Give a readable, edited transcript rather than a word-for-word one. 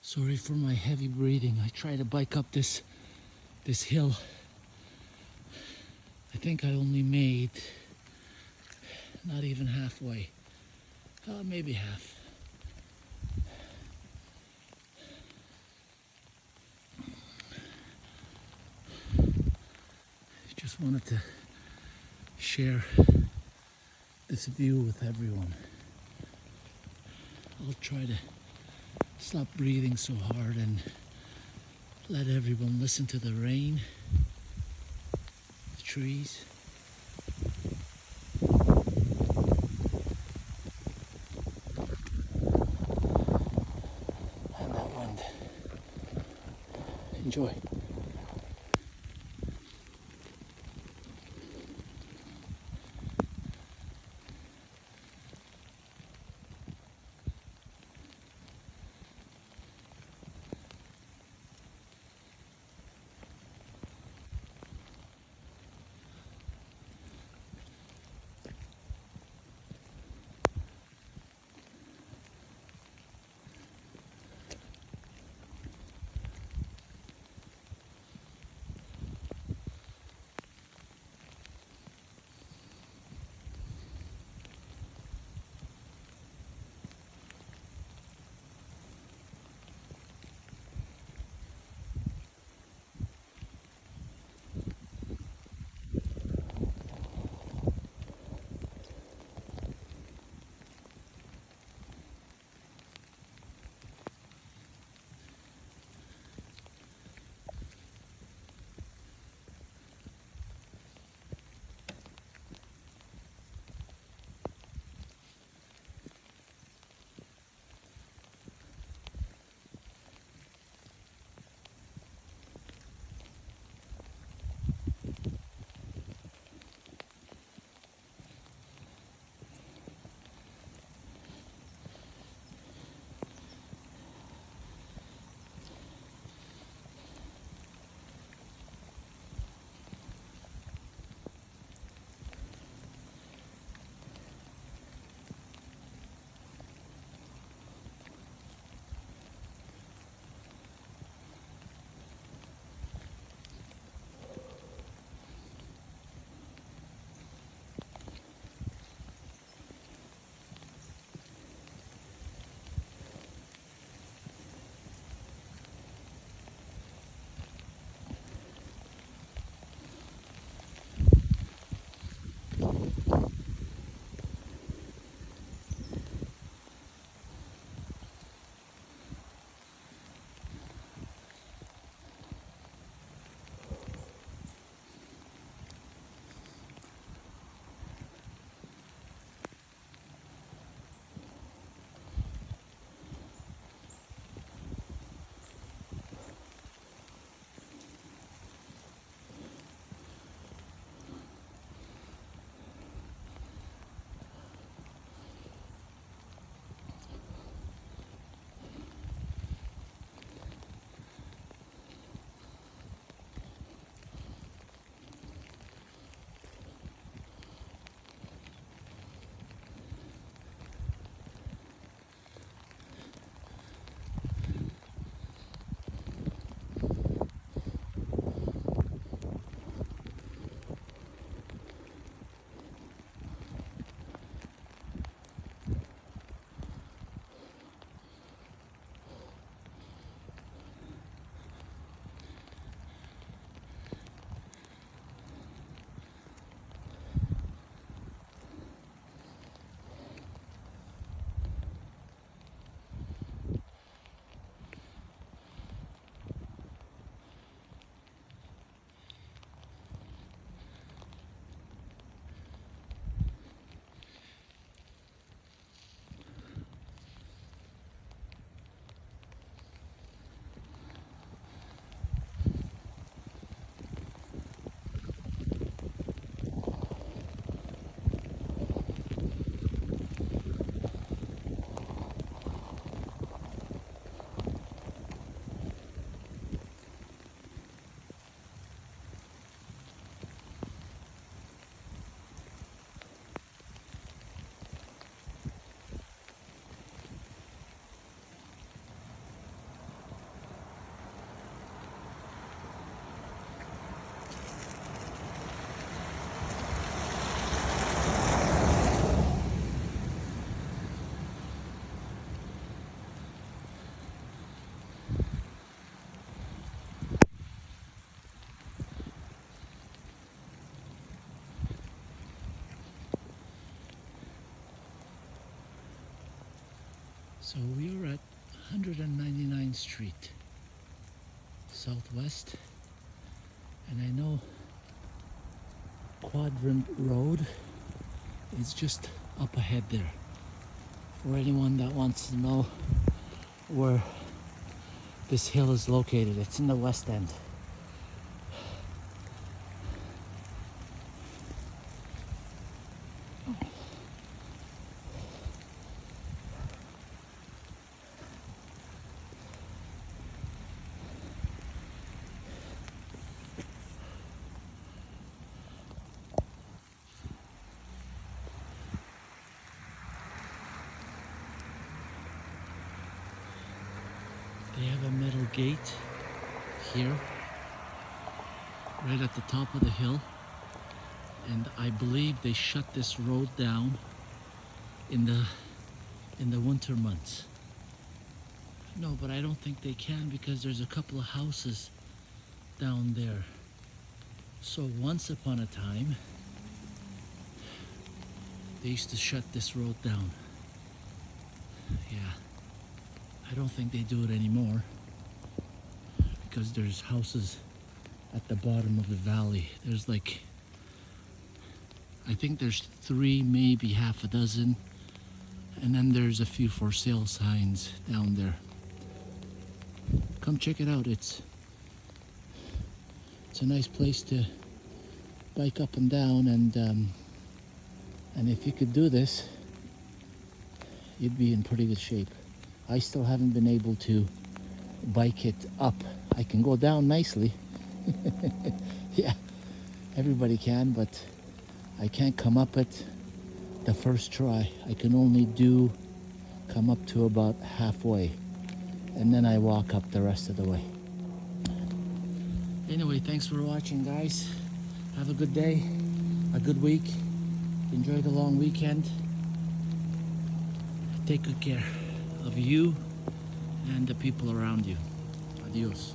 Sorry for my heavy breathing. I try to bike up this hill. I think I only made not even halfway. Maybe half. Just wanted to share this view with everyone. I'll try to stop breathing so hard and let everyone listen to the rain, the trees. And that wind. Enjoy. So we are at 199th Street Southwest, and I know Quadrant Road is just up ahead there. For anyone that wants to know where this hill is located, it's in the West End. They have a metal gate here, right at the top of the hill, and I believe they shut this road down in the winter months. No, but I don't think they can because there's a couple of houses down there. So once upon a time, they used to shut this road down. Yeah. I don't think they do it anymore because there's houses at the bottom of the valley. There's like, I think there's 3, maybe half a dozen, and then there's a few for sale signs down there. Come check it out. It's a nice place to bike up and down, and if you could do this, you'd be in pretty good shape. I still haven't been able to bike it up. I can go down nicely. Yeah, everybody can, but I can't come up it the first try. I can only come up to about halfway, and then I walk up the rest of the way. Anyway, thanks for watching, guys. Have a good day, a good week. Enjoy the long weekend. Take good care of you and the people around you. Adios.